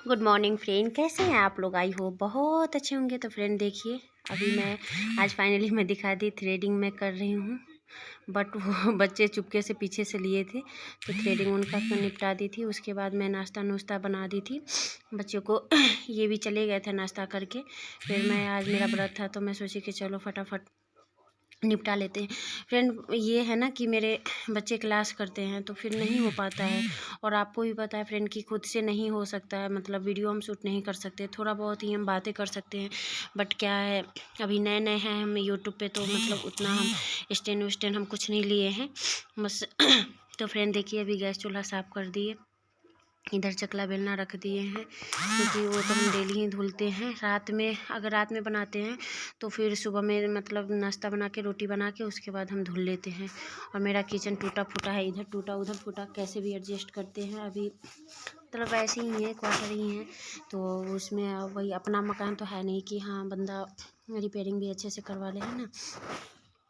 Good morning friend, कैसे हैं आप लोग? आई होप बहुत अच्छे होंगे। तो फ्रेंड देखिए, अभी मैं आज फाइनली मैं दिखा दी थ्रेडिंग मैं कर रही हूँ। बट वो बच्चे चुपके से पीछे से लिए थे तो थ्रेडिंग उनका निपटा दी थी। उसके बाद मैं नाश्ता नुश्ता बना दी थी बच्चों को। ये भी चले गए थे नाश्ता करके। फिर मैं आज मेरा व्रत था तो मैं सोची कि चलो फटाफट निपटा लेते हैं। फ्रेंड ये है ना कि मेरे बच्चे क्लास करते हैं तो फिर नहीं हो पाता है। और आपको भी पता है फ्रेंड कि खुद से नहीं हो सकता है, मतलब वीडियो हम शूट नहीं कर सकते, थोड़ा बहुत ही हम बातें कर सकते हैं। बट क्या है, अभी नए नए हैं हम यूट्यूब पे, तो मतलब उतना हम स्टैंड वस्टैंड हम कुछ नहीं लिए हैं बस। तो फ्रेंड देखिए, अभी गैस चूल्हा साफ़ कर दिए, इधर चकला बेलना रख दिए हैं क्योंकि वो तो हम डेली ही धुलते हैं। रात में अगर रात में बनाते हैं तो फिर सुबह में मतलब नाश्ता बना के रोटी बना के उसके बाद हम धुल लेते हैं। और मेरा किचन टूटा फूटा है, इधर टूटा उधर फूटा, कैसे भी एडजस्ट करते हैं। अभी मतलब ऐसे ही है, क्वार्टर ही है तो उसमें वही अपना मकान तो है नहीं कि हाँ बंदा रिपेयरिंग भी अच्छे से करवा ले, है ना।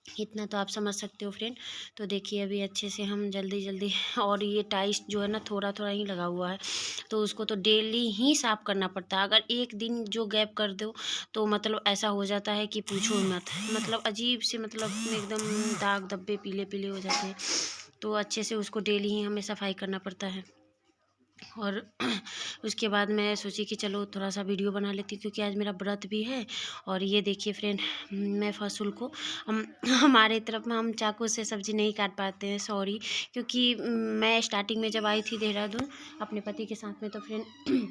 इतना तो आप समझ सकते हो फ्रेंड। तो देखिए अभी अच्छे से हम जल्दी जल्दी, और ये टाइल्स जो है ना थोड़ा थोड़ा ही लगा हुआ है तो उसको तो डेली ही साफ़ करना पड़ता है। अगर एक दिन जो गैप कर दो तो मतलब ऐसा हो जाता है कि पूछो मत, मतलब अजीब से, मतलब एकदम दाग धब्बे पीले पीले हो जाते हैं। तो अच्छे से उसको डेली ही हमें सफाई करना पड़ता है। और उसके बाद मैं सोची कि चलो थोड़ा सा वीडियो बना लेती क्योंकि आज मेरा व्रत भी है। और ये देखिए फ्रेंड, मैं फसूल को हम हमारे तरफ में हम चाकू से सब्ज़ी नहीं काट पाते हैं, सॉरी। क्योंकि मैं स्टार्टिंग में जब आई थी देहरादून अपने पति के साथ में तो फ्रेंड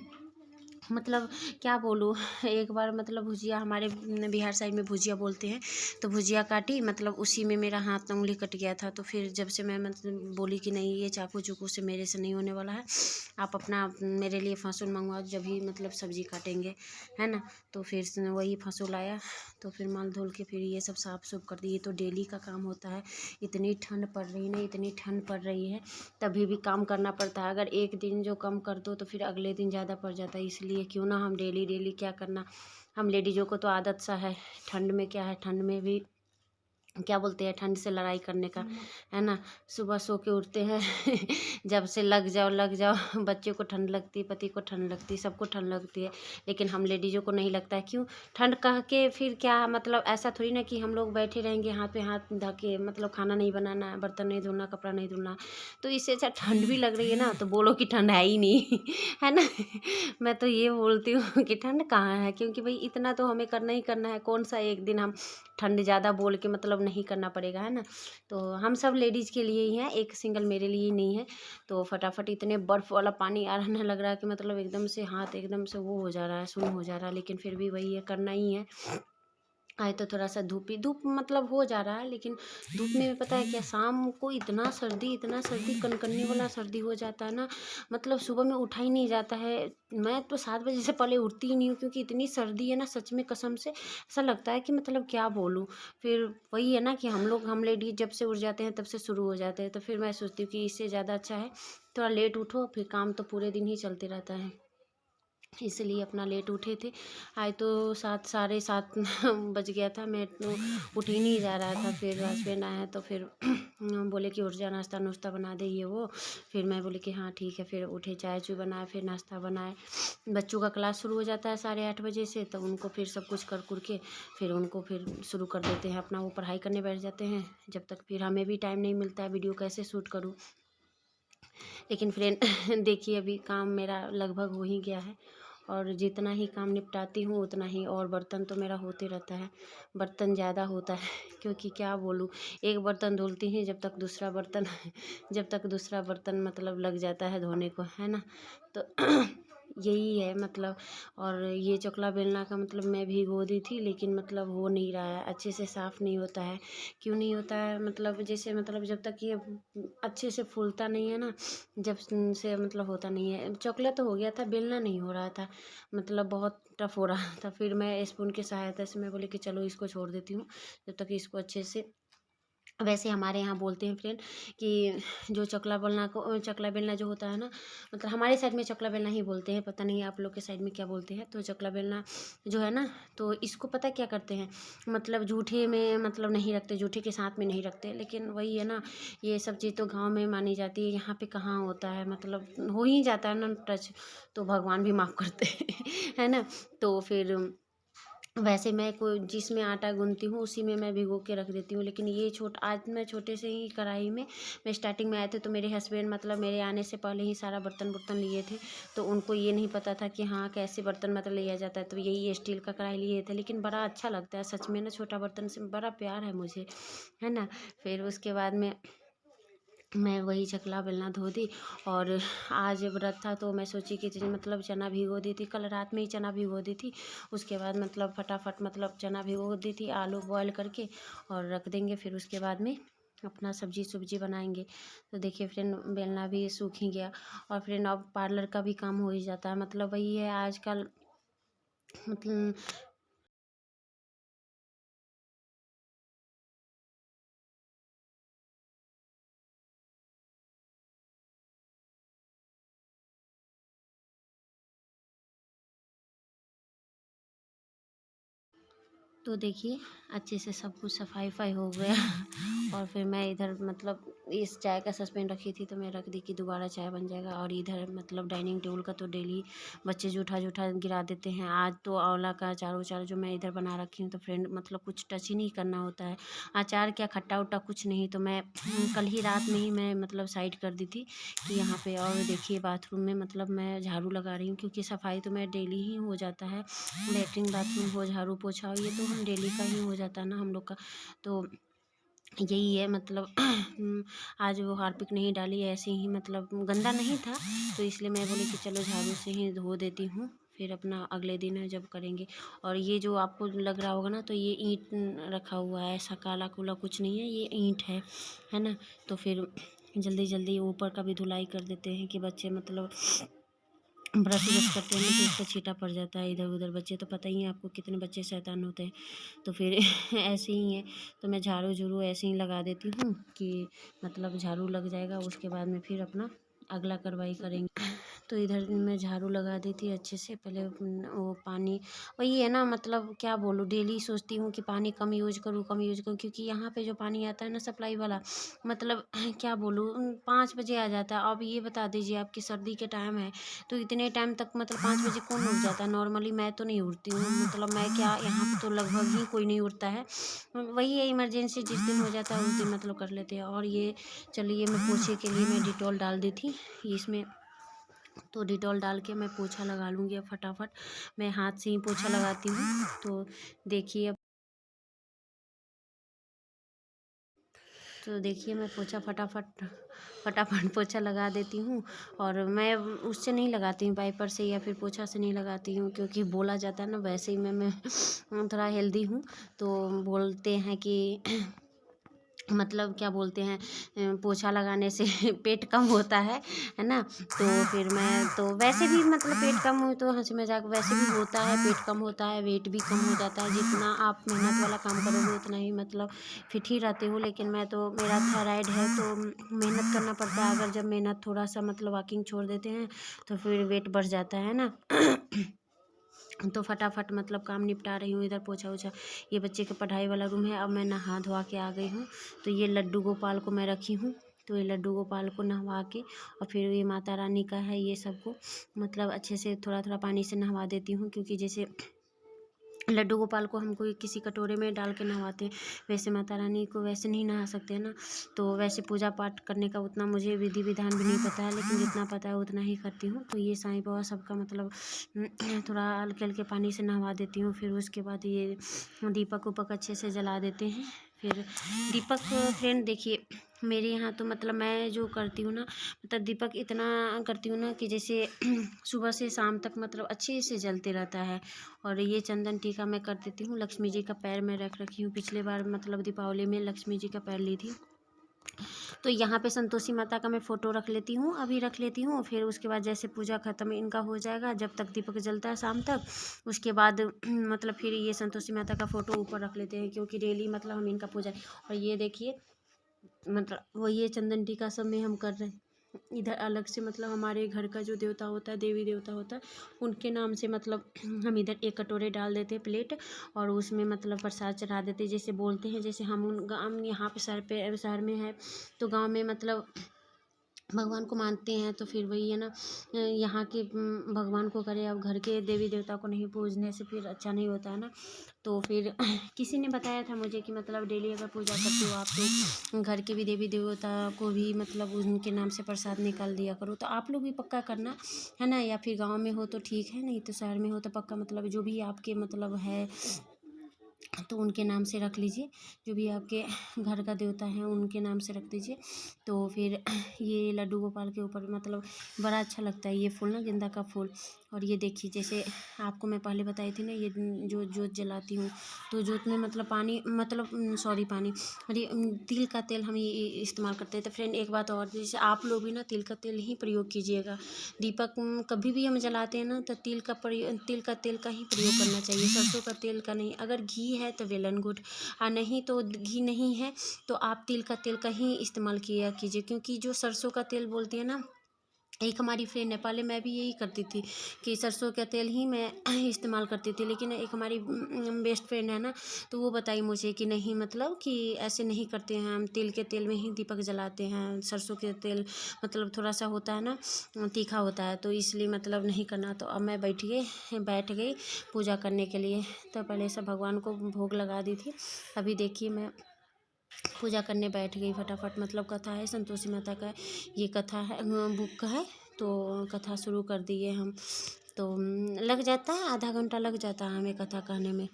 मतलब क्या बोलूँ, एक बार मतलब भुजिया, हमारे बिहार साइड में भुजिया बोलते हैं, तो भुजिया काटी, मतलब उसी में मेरा हाथ उंगली कट गया था। तो फिर जब से मैं मतलब बोली कि नहीं, ये चाकू चूकू से मेरे से नहीं होने वाला है, आप अपना मेरे लिए फसूल मंगवाओ जब भी मतलब सब्ज़ी काटेंगे, है ना। तो फिर वही फसूल आया तो फिर माल धुल के फिर ये सब साफ़ सुफ कर दी। ये तो डेली का काम होता है। इतनी ठंड पड़ रही ना, इतनी ठंड पड़ रही है तभी भी काम करना पड़ता है। अगर एक दिन जो कम कर दो तो फिर अगले दिन ज़्यादा पड़ जाता है। इसलिए क्यों ना हम डेली डेली क्या करना, हम लेडीज़ों को तो आदत सा है। ठंड में क्या है, ठंड में भी क्या बोलते हैं, ठंड से लड़ाई करने का, है ना। सुबह सो के उठते हैं जब से लग जाओ लग जाओ। बच्चों को ठंड लगती है, पति को ठंड लगती है, सबको ठंड लगती है, लेकिन हम लेडीज़ों को नहीं लगता है। क्यों ठंड कह के फिर क्या, मतलब ऐसा थोड़ी ना कि हम लोग बैठे रहेंगे हाथ पे हाथ ढके, मतलब खाना नहीं बनाना है, बर्तन नहीं धोना, कपड़ा नहीं धोना। तो इससे अच्छा ठंड भी लग रही है ना तो बोलो कि ठंड है ही नहीं है ना। मैं तो ये बोलती हूँ कि ठंड कहाँ है, क्योंकि भाई इतना तो हमें करना ही करना है। कौन सा एक दिन हम ठंड ज़्यादा बोल के मतलब नहीं करना पड़ेगा, है ना। तो हम सब लेडीज़ के लिए ही हैं, एक सिंगल मेरे लिए ही नहीं है। तो फटाफट इतने बर्फ़ वाला पानी आ रहने लग रहा है कि मतलब एकदम से हाथ एकदम से वो हो जा रहा है, सुन्न हो जा रहा है, लेकिन फिर भी वही है, करना ही है। आज तो थोड़ा सा धूप मतलब हो जा रहा है, लेकिन धूप में पता है क्या, शाम को इतना सर्दी कनकनी वाला सर्दी हो जाता है ना, मतलब सुबह में उठा ही नहीं जाता है। मैं तो 7 बजे से पहले उठती ही नहीं हूँ क्योंकि इतनी सर्दी है ना, सच में कसम से ऐसा लगता है कि मतलब क्या बोलूँ। फिर वही है ना कि हम लेडीज जब से उठ जाते हैं तब से शुरू हो जाते हैं। तो फिर मैं सोचती हूँ कि इससे ज़्यादा अच्छा है थोड़ा लेट उठो, फिर काम तो पूरे दिन ही चलते रहता है। इसलिए अपना लेट उठे थे। आज तो 7 साढ़े 7 बज गया था, मैं तो उठ ही नहीं जा रहा था। फिर हस्बैंड आए तो फिर बोले कि उठ जा, नाश्ता नुश्ता बना दे ये वो। फिर मैं बोली कि हाँ ठीक है। फिर उठे, चाय चू बनाए, फिर नाश्ता बनाए। बच्चों का क्लास शुरू हो जाता है 8:30 बजे से, तो उनको फिर सब कुछ कर कुर के फिर उनको फिर शुरू कर देते हैं, अपना वो पढ़ाई करने बैठ जाते हैं। जब तक फिर हमें भी टाइम नहीं मिलता है, वीडियो कैसे शूट करूँ। लेकिन फ्रेंड देखिए, अभी काम मेरा लगभग हो ही गया है। और जितना ही काम निपटाती हूँ उतना ही और बर्तन तो मेरा होते रहता है। बर्तन ज़्यादा होता है क्योंकि क्या बोलूँ, एक बर्तन धुलती ही जब तक दूसरा बर्तन जब तक दूसरा बर्तन मतलब लग जाता है धोने को, है ना। तो यही है मतलब। और ये चकला बेलना का मतलब मैं भिगो दी थी, लेकिन मतलब हो नहीं रहा है, अच्छे से साफ़ नहीं होता है। क्यों नहीं होता है, मतलब जैसे मतलब जब तक ये अच्छे से फूलता नहीं है ना, जब से मतलब होता नहीं है। चकला तो हो गया था, बेलना नहीं हो रहा था, मतलब बहुत टफ हो रहा था। फिर मैं स्पून की सहायता से मैं बोली कि चलो इसको छोड़ देती हूँ जब तक इसको अच्छे से वैसे हमारे यहाँ बोलते हैं फ्रेंड कि जो चकला बेलना जो होता है ना, मतलब हमारे साइड में चकला बेलना ही बोलते हैं, पता नहीं आप लोग के साइड में क्या बोलते हैं। तो चकला बेलना जो है ना, तो इसको पता क्या करते हैं, मतलब जूठे में मतलब नहीं रखते, जूठे के साथ में नहीं रखते, लेकिन वही है ना, ये सब चीज़ तो गाँव में मानी जाती है, यहाँ पे कहाँ होता है, मतलब हो ही जाता है ना टच, तो भगवान भी माफ़ करते हैं है ना। तो फिर वैसे मैं कोई जिसमें आटा गूँथती हूँ उसी में मैं भिगो के रख देती हूँ, लेकिन ये आज मैं छोटे से ही कढ़ाई में, मैं स्टार्टिंग में आए थे तो मेरे हस्बैंड मतलब मेरे आने से पहले ही सारा बर्तन वर्तन लिए थे, तो उनको ये नहीं पता था कि हाँ कैसे बर्तन मतलब लिया जाता है, तो यही स्टील का कढ़ाई लिए थे, लेकिन बड़ा अच्छा लगता है सच में ना, छोटा बर्तन से बड़ा प्यार है मुझे, है ना। फिर उसके बाद में मैं वही चकला बेलना धो दी, और आज व्रत था तो मैं सोची कि मतलब चना भिगो दी थी, कल रात में ही चना भिगो दी थी, उसके बाद मतलब फटाफट मतलब चना भिगो दी थी, आलू बॉयल करके और रख देंगे, फिर उसके बाद में अपना सब्जी बनाएंगे। तो देखिए फ्रेंड, बेलना भी सूख ही गया, और फ्रेंड अब पार्लर का भी काम हो ही जाता है, मतलब वही है आजकल, मतलब तो देखिए अच्छे से सब कुछ सफाई वफाई हो गया और फिर मैं इधर मतलब इस चाय का सस्पेंड रखी थी तो मैं रख दी कि दोबारा चाय बन जाएगा, और इधर मतलब डाइनिंग टेबल का तो डेली बच्चे जूठा जूठा गिरा देते हैं। आज तो आंवला का अचार उचार जो मैं इधर बना रखी हूँ, तो फ्रेंड मतलब कुछ टच ही नहीं करना होता है, अचार क्या खट्टा उट्टा कुछ नहीं, तो मैं कल ही रात में ही मैं मतलब साइड कर दी थी कि यहाँ पे। और देखिए बाथरूम में मतलब मैं झाड़ू लगा रही हूँ, क्योंकि सफाई तो मैं डेली ही हो जाता है, लेटरिन बाथरूम हो झाड़ू पोछा हो, ये तो हम डेली का ही हो जाता है ना हम लोग का। तो यही है मतलब आज वो हार्पिक नहीं डाली, ऐसे ही मतलब गंदा नहीं था, तो इसलिए मैं बोली कि चलो झाड़ू से ही धो देती हूँ, फिर अपना अगले दिन है जब करेंगे। और ये जो आपको लग रहा होगा ना, तो ये ईंट रखा हुआ है, ऐसा काला कूला कुछ नहीं है, ये ईंट है ना। तो फिर जल्दी जल्दी ऊपर का भी धुलाई कर देते हैं कि बच्चे मतलब ब्रश व्रश करते हैं तो उसका छींटा पड़ जाता है इधर उधर, बच्चे तो पता ही है आपको कितने बच्चे शैतान होते हैं। तो फिर ऐसे ही है, तो मैं झाड़ू झूड़ू ऐसे ही लगा देती हूँ कि मतलब झाड़ू लग जाएगा, उसके बाद में फिर अपना अगला कार्रवाई करेंगे। तो इधर मैं झाड़ू लगा दी थी अच्छे से, पहले वो पानी, वही है ना मतलब क्या बोलूँ, डेली सोचती हूँ कि पानी कम यूज करूँ कम यूज करूँ, क्योंकि यहाँ पे जो पानी आता है ना सप्लाई वाला, मतलब क्या बोलूँ 5 बजे आ जाता है। अब ये बता दीजिए आपकी सर्दी के टाइम है, तो इतने टाइम तक मतलब 5 बजे कौन उठ जाता है, नॉर्मली मैं तो नहीं उठती हूँ, मतलब मैं क्या, यहाँ पे तो लगभग ही कोई नहीं उठता है, वही है इमरजेंसी जिस दिन हो जाता है उस दिन मतलब कर लेते हैं। और ये चलिए मैं पोछे के लिए मैं डिटॉल डाल दी थी इसमें, तो डिटॉल डाल के मैं पोछा लगा लूँगी अब फटाफट, मैं हाथ से ही पोछा लगाती हूँ। तो देखिए अब, तो देखिए मैं पोछा फटाफट फटाफट पोछा लगा देती हूँ, और मैं उससे नहीं लगाती हूँ वाइपर से या फिर पोछा से नहीं लगाती हूँ, क्योंकि बोला जाता है ना, वैसे ही मैं थोड़ा हेल्दी हूँ, तो बोलते हैं कि मतलब क्या बोलते हैं, पोछा लगाने से पेट कम होता है ना। तो फिर मैं तो वैसे भी मतलब पेट कम हुई तो हंसी मजाक वैसे भी होता है, पेट कम होता है, वेट भी कम हो जाता है, जितना आप मेहनत वाला काम करोगे उतना ही मतलब फिट ही रहते हो। लेकिन मैं तो, मेरा थायराइड है तो मेहनत करना पड़ता है, अगर जब मेहनत थोड़ा सा मतलब वॉकिंग छोड़ देते हैं तो फिर वेट बढ़ जाता है ना। तो फटाफट मतलब काम निपटा रही हूँ, इधर पोछा ओछा, ये बच्चे के पढ़ाई वाला रूम है। अब मैं नहा धोवा के आ गई हूँ, तो ये लड्डू गोपाल को मैं रखी हूँ, तो ये लड्डू गोपाल को नहवा के, और फिर ये माता रानी का है, ये सबको मतलब अच्छे से थोड़ा थोड़ा पानी से नहवा देती हूँ, क्योंकि जैसे लड्डू गोपाल को हम कोई किसी कटोरे में डाल के नहवाते हैं, वैसे माता रानी को वैसे नहीं नहा सकते हैं ना। तो वैसे पूजा पाठ करने का उतना मुझे विधि विधान भी नहीं पता है, लेकिन जितना पता है उतना ही करती हूँ। तो ये साईं बाबा सबका मतलब थोड़ा हल्के हल्के पानी से नहवा देती हूँ। फिर उसके बाद ये दीपक उपक अच्छे से जला देते हैं। फिर दीपक फ्रेंड देखिए, मेरे यहाँ तो मतलब मैं जो करती हूँ ना, मतलब दीपक इतना करती हूँ ना कि जैसे सुबह से शाम तक मतलब अच्छे से जलते रहता है। और ये चंदन टीका मैं कर देती हूँ, लक्ष्मी जी का पैर मैं रख रखी हूँ, पिछले बार मतलब दीपावली में लक्ष्मी जी का पैर ली थी। तो यहाँ पे संतोषी माता का मैं फ़ोटो रख लेती हूँ, अभी रख लेती हूँ। फिर उसके बाद जैसे पूजा ख़त्म इनका हो जाएगा, जब तक दीपक जलता है शाम तक, उसके बाद मतलब फिर ये संतोषी माता का फ़ोटो ऊपर रख लेते हैं, क्योंकि डेली मतलब हम इनका पूजा। और ये देखिए मतलब वो ये चंदन टीका सब में हम कर रहे हैं। इधर अलग से मतलब हमारे घर का जो देवता होता है, देवी देवता होता है, उनके नाम से मतलब हम इधर एक कटोरे डाल देते हैं प्लेट, और उसमें मतलब प्रसाद चढ़ा देते हैं। जैसे बोलते हैं, जैसे हम गाँव यहाँ पे शहर में है, तो गाँव में मतलब भगवान को मानते हैं, तो फिर वही है ना, यहाँ के भगवान को करें, अब घर के देवी देवता को नहीं पूजने से फिर अच्छा नहीं होता है ना। तो फिर किसी ने बताया था मुझे कि मतलब डेली अगर पूजा करते हो आप, तो घर के भी देवी देवता को भी मतलब उनके नाम से प्रसाद निकाल दिया करो। तो आप लोग भी पक्का करना, है ना। या फिर गाँव में हो तो ठीक है, नहीं तो शहर में हो तो पक्का मतलब जो भी आपके मतलब है तो उनके नाम से रख लीजिए। जो भी आपके घर का देवता है उनके नाम से रख दीजिए। तो फिर ये लड्डू गोपाल के ऊपर मतलब बड़ा अच्छा लगता है ये फूल ना, गेंदा का फूल। और ये देखिए, जैसे आपको मैं पहले बताई थी ना, ये जो जोत जलाती हूँ, तो जोत में मतलब पानी मतलब सॉरी पानी, अरे तिल का तेल हम ये इस्तेमाल करते हैं। तो फ्रेंड एक बात और, जैसे आप लोग भी ना तिल का तेल ही प्रयोग कीजिएगा। दीपक कभी भी हम जलाते हैं ना, तो तिल का तेल का ही प्रयोग करना चाहिए, सरसों का तेल का नहीं। अगर घी है तो वेल एंड गुड, और नहीं तो घी नहीं है तो आप तिल का तेल का ही इस्तेमाल किया कीजिए। क्योंकि जो सरसों का तेल बोलती है ना, एक हमारी फ्रेंड है, पहले मैं भी यही करती थी कि सरसों का तेल ही मैं इस्तेमाल करती थी, लेकिन एक हमारी बेस्ट फ्रेंड है ना, तो वो बताई मुझे कि नहीं, मतलब कि ऐसे नहीं करते हैं, हम तिल के तेल में ही दीपक जलाते हैं। सरसों के तेल मतलब थोड़ा सा होता है ना, तीखा होता है, तो इसलिए मतलब नहीं करना। तो अब मैं बैठ गई पूजा करने के लिए। तो पहले सब भगवान को भोग लगा दी थी। अभी देखिए मैं पूजा करने बैठ गई फटाफट। मतलब कथा है संतोषी माता का, ये कथा है बुक का है, तो कथा शुरू कर दिए हम। तो लग जाता है, आधा घंटा लग जाता है हमें कथा कहने में।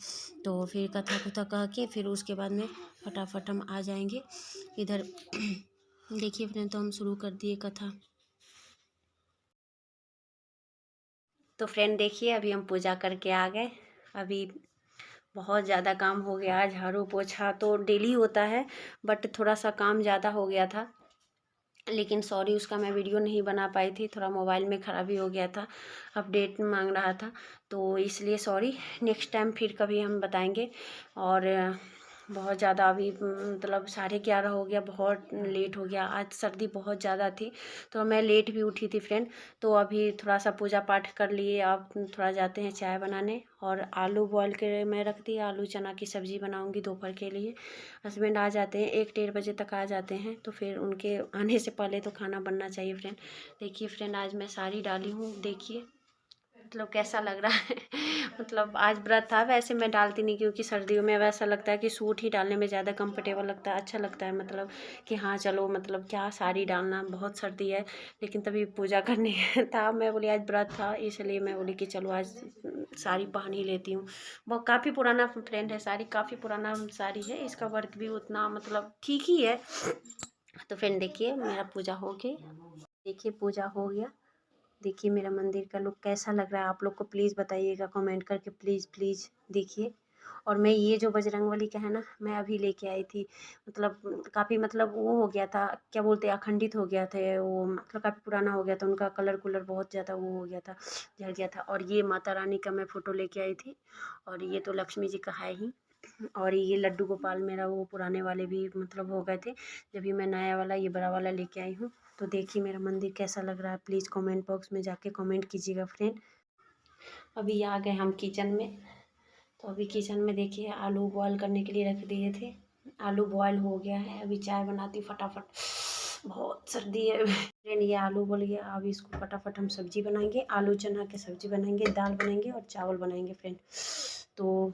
तो फिर कथा कह के फिर उसके बाद में फटाफट हम आ जाएंगे इधर। देखिए फ्रेंड, तो हम शुरू कर दिए कथा। तो फ्रेंड देखिए, अभी हम पूजा करके आ गए। अभी बहुत ज़्यादा काम हो गया, झाड़ू पोछा तो डेली होता है, बट थोड़ा सा काम ज़्यादा हो गया था, लेकिन सॉरी उसका मैं वीडियो नहीं बना पाई थी। थोड़ा मोबाइल में ख़राबी हो गया था, अपडेट मांग रहा था, तो इसलिए सॉरी। नेक्स्ट टाइम फिर कभी हम बताएंगे। और बहुत ज़्यादा अभी मतलब 11:30 हो गया, बहुत लेट हो गया। आज सर्दी बहुत ज़्यादा थी, तो मैं लेट भी उठी थी फ्रेंड। तो अभी थोड़ा सा पूजा पाठ कर लिए, अब थोड़ा जाते हैं चाय बनाने। और आलू बॉयल के मैं रख दी, आलू चना की सब्ज़ी बनाऊंगी दोपहर के लिए। हस्बैंड आ जाते हैं, 1-1:30 बजे तक आ जाते हैं, तो फिर उनके आने से पहले तो खाना बनना चाहिए फ्रेंड। देखिए फ्रेंड, आज मैं साड़ी डाली हूँ, देखिए मतलब कैसा लग रहा है। मतलब आज व्रत था, वैसे मैं डालती नहीं, क्योंकि सर्दियों में वैसा लगता है कि सूट ही डालने में ज़्यादा कंफर्टेबल लगता है, अच्छा लगता है। मतलब कि हाँ चलो, मतलब क्या साड़ी डालना, बहुत सर्दी है। लेकिन तभी पूजा करने था, मैं बोली आज व्रत था, इसलिए मैं बोली कि चलो आज साड़ी पहन ही लेती हूँ। वो काफ़ी पुराना फ्रेंड है साड़ी, काफ़ी पुराना साड़ी है, इसका वर्क भी उतना मतलब ठीक ही है। तो फ्रेंड देखिए, मेरा पूजा हो गया, देखिए पूजा हो गया। देखिए मेरा मंदिर का लुक कैसा लग रहा है, आप लोग को प्लीज़ बताइएगा कमेंट करके, प्लीज़ प्लीज़ देखिए। और मैं ये जो बजरंगबली का है ना, मैं अभी लेके आई थी। मतलब काफ़ी मतलब वो हो गया था, क्या बोलते हैं, अखंडित हो गया था वो, मतलब काफ़ी पुराना हो गया था, उनका कलर कुलर बहुत ज़्यादा वो हो गया था, जल गया था। और ये माता रानी का मैं फ़ोटो लेके आई थी। और ये तो लक्ष्मी जी का है ही। और ये लड्डू गोपाल मेरा, वो पुराने वाले भी मतलब हो गए थे, जब भी मैं नया वाला ये बड़ा वाला लेके आई हूँ। तो देखिए मेरा मंदिर कैसा लग रहा है, प्लीज़ कमेंट बॉक्स में जाके कमेंट कीजिएगा फ्रेंड। अभी आ गए हम किचन में। तो अभी किचन में देखिए, आलू बॉयल करने के लिए रख दिए थे, आलू बॉयल हो गया है। अभी चाय बनाती फटाफट, बहुत सर्दी है फ्रेंड। ये आलू बोल गया, अब इसको फटाफट हम सब्जी बनाएंगे, आलू चना की सब्जी बनाएंगे, दाल बनाएंगे और चावल बनाएंगे फ्रेंड। तो